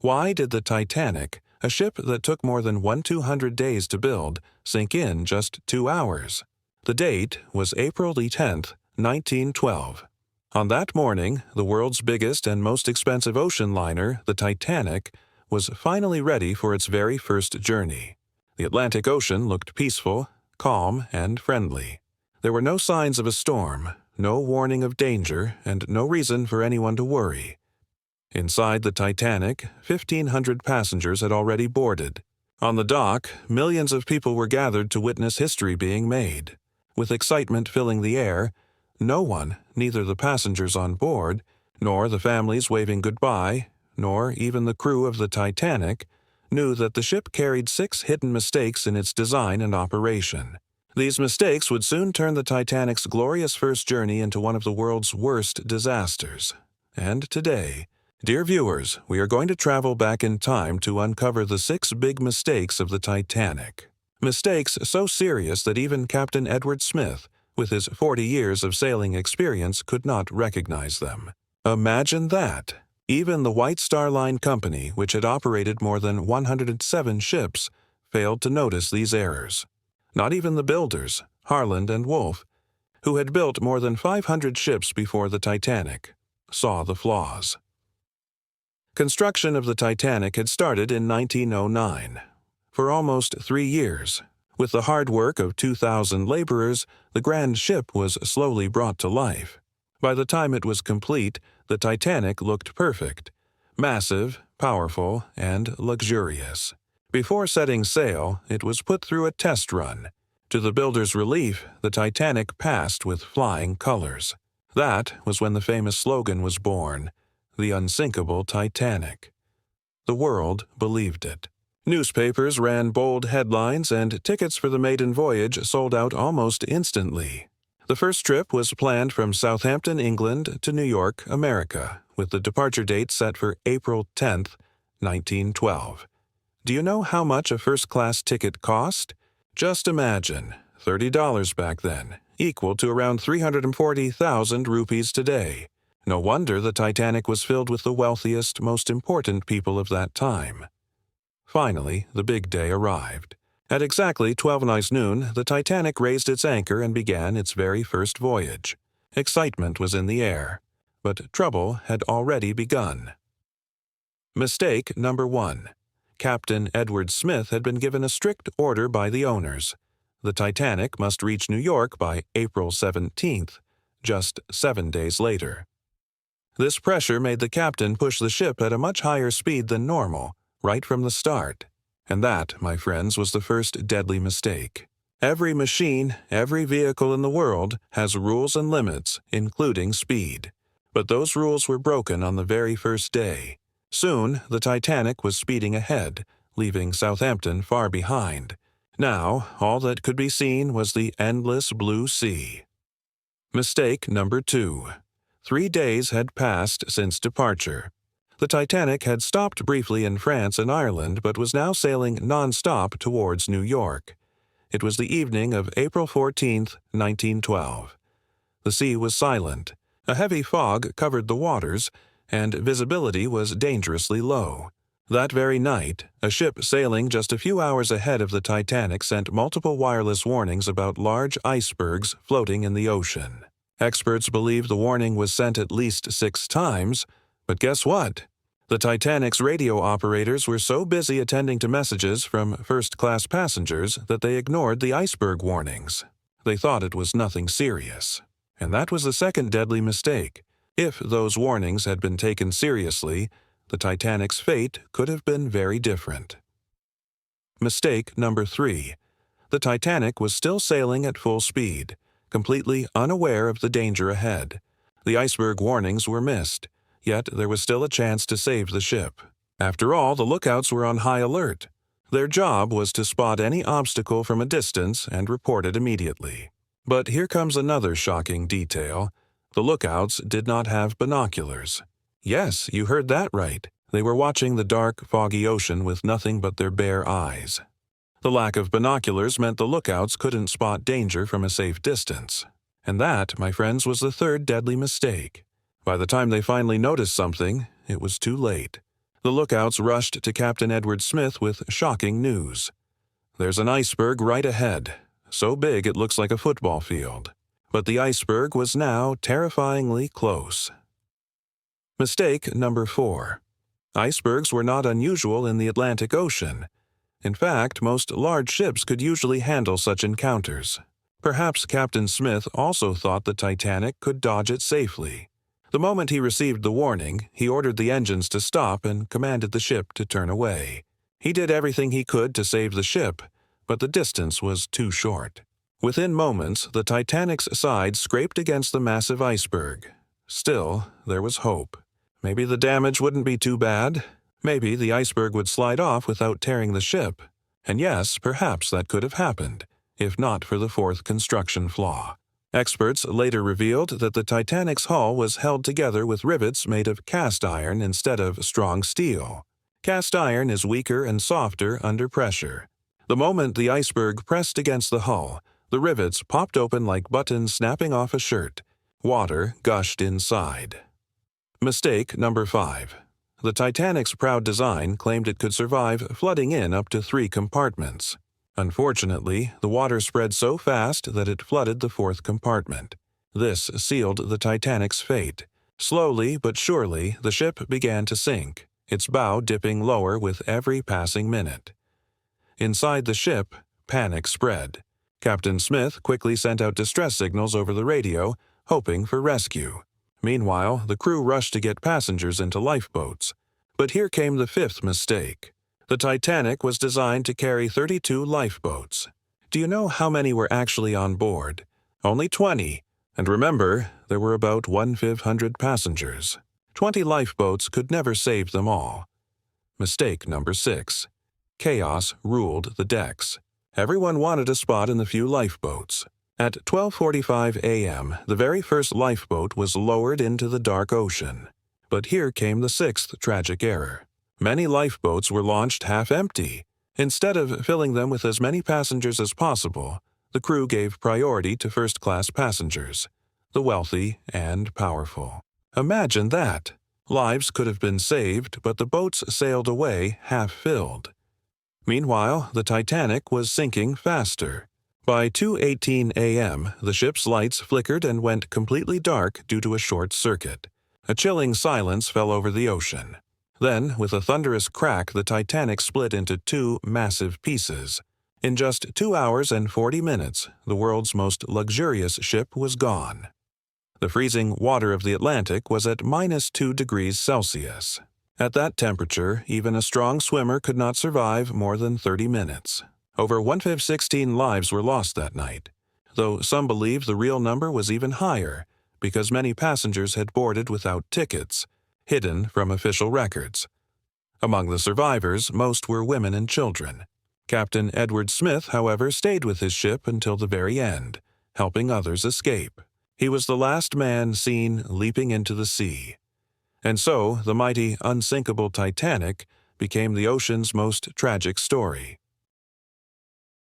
Why did the Titanic, a ship that took more than 200 days to build, sink in just 2 hours? The date was April 10th, 1912. On that morning, the world's biggest and most expensive ocean liner, the Titanic, was finally ready for its very first journey. The Atlantic Ocean looked peaceful, calm, and friendly. There were no signs of a storm, no warning of danger, and no reason for anyone to worry. Inside the Titanic, 1,500 passengers had already boarded. On the dock, millions of people were gathered to witness history being made. With excitement filling the air, no one, neither the passengers on board, nor the families waving goodbye, nor even the crew of the Titanic, knew that the ship carried 6 hidden mistakes in its design and operation. These mistakes would soon turn the Titanic's glorious first journey into one of the world's worst disasters. And today, dear viewers, we are going to travel back in time to uncover the 6 big mistakes of the Titanic. Mistakes so serious that even Captain Edward Smith, with his 40 years of sailing experience, could not recognize them. Imagine that! Even the White Star Line Company, which had operated more than 107 ships, failed to notice these errors. Not even the builders, Harland and Wolff, who had built more than 500 ships before the Titanic, saw the flaws. Construction of the Titanic had started in 1909. For almost 3 years, with the hard work of 2,000 laborers, the grand ship was slowly brought to life. By the time it was complete, the Titanic looked perfect, massive, powerful, and luxurious. Before setting sail, it was put through a test run. To the builders' relief, the Titanic passed with flying colors. That was when the famous slogan was born, "The Unsinkable Titanic." The world believed it. Newspapers ran bold headlines, and tickets for the maiden voyage sold out almost instantly. The first trip was planned from Southampton, England to New York, America, with the departure date set for April 10th, 1912. Do you know how much a first-class ticket cost? Just imagine, $30 back then, equal to around 340,000 rupees today. No wonder the Titanic was filled with the wealthiest, most important people of that time. Finally, the big day arrived. At exactly 12 noon, the Titanic raised its anchor and began its very first voyage. Excitement was in the air, but trouble had already begun. Mistake number 1. Captain Edward Smith had been given a strict order by the owners. The Titanic must reach New York by April 17th, just 7 days later. This pressure made the captain push the ship at a much higher speed than normal, right from the start. And that, my friends, was the first deadly mistake. Every machine, every vehicle in the world has rules and limits, including speed. But those rules were broken on the very first day. Soon, the Titanic was speeding ahead, leaving Southampton far behind. Now, all that could be seen was the endless blue sea. Mistake number 2. 3 days had passed since departure. The Titanic had stopped briefly in France and Ireland, but was now sailing non-stop towards New York. It was the evening of April 14th, 1912. The sea was silent. A heavy fog covered the waters, and visibility was dangerously low. That very night, a ship sailing just a few hours ahead of the Titanic sent multiple wireless warnings about large icebergs floating in the ocean. Experts believe the warning was sent at least 6 times, but guess what? The Titanic's radio operators were so busy attending to messages from first-class passengers that they ignored the iceberg warnings. They thought it was nothing serious. And that was the second deadly mistake. If those warnings had been taken seriously, the Titanic's fate could have been very different. Mistake number 3. The Titanic was still sailing at full speed, completely unaware of the danger ahead. The iceberg warnings were missed. Yet there was still a chance to save the ship. After all, the lookouts were on high alert. Their job was to spot any obstacle from a distance and report it immediately. But here comes another shocking detail. The lookouts did not have binoculars. Yes, you heard that right. They were watching the dark, foggy ocean with nothing but their bare eyes. The lack of binoculars meant the lookouts couldn't spot danger from a safe distance. And that, my friends, was the third deadly mistake. By the time they finally noticed something, it was too late. The lookouts rushed to Captain Edward Smith with shocking news. "There's an iceberg right ahead, so big it looks like a football field." But the iceberg was now terrifyingly close. Mistake number 4. Icebergs were not unusual in the Atlantic Ocean. In fact, most large ships could usually handle such encounters. Perhaps Captain Smith also thought the Titanic could dodge it safely. The moment he received the warning, he ordered the engines to stop and commanded the ship to turn away. He did everything he could to save the ship, but the distance was too short. Within moments, the Titanic's side scraped against the massive iceberg. Still, there was hope. Maybe the damage wouldn't be too bad. Maybe the iceberg would slide off without tearing the ship. And yes, perhaps that could have happened, if not for the fourth construction flaw. Experts later revealed that the Titanic's hull was held together with rivets made of cast iron instead of strong steel. Cast iron is weaker and softer under pressure. The moment the iceberg pressed against the hull, the rivets popped open like buttons snapping off a shirt. Water gushed inside. Mistake number 5. The Titanic's proud design claimed it could survive flooding in up to 3 compartments. Unfortunately, the water spread so fast that it flooded the 4th compartment. This sealed the Titanic's fate. Slowly but surely, the ship began to sink, its bow dipping lower with every passing minute. Inside the ship, panic spread. Captain Smith quickly sent out distress signals over the radio, hoping for rescue. Meanwhile, the crew rushed to get passengers into lifeboats. But here came the 5th mistake. The Titanic was designed to carry 32 lifeboats. Do you know how many were actually on board? Only 20. And remember, there were about 1,500 passengers. 20 lifeboats could never save them all. Mistake number 6. Chaos ruled the decks. Everyone wanted a spot in the few lifeboats. At 12:45 a.m., the very first lifeboat was lowered into the dark ocean. But here came the 6th tragic error. Many lifeboats were launched half empty. Instead of filling them with as many passengers as possible, the crew gave priority to first-class passengers, the wealthy and powerful. Imagine that! Lives could have been saved, but the boats sailed away half-filled. Meanwhile, the Titanic was sinking faster. By 2:18 a.m., the ship's lights flickered and went completely dark due to a short circuit. A chilling silence fell over the ocean. Then, with a thunderous crack, the Titanic split into 2 massive pieces. In just 2 hours and 40 minutes, the world's most luxurious ship was gone. The freezing water of the Atlantic was at -2 degrees Celsius. At that temperature, even a strong swimmer could not survive more than 30 minutes. Over 116 lives were lost that night, though some believe the real number was even higher because many passengers had boarded without tickets, hidden from official records. Among the survivors, most were women and children. Captain Edward Smith, however, stayed with his ship until the very end, helping others escape. He was the last man seen leaping into the sea. And so, the mighty, unsinkable Titanic became the ocean's most tragic story.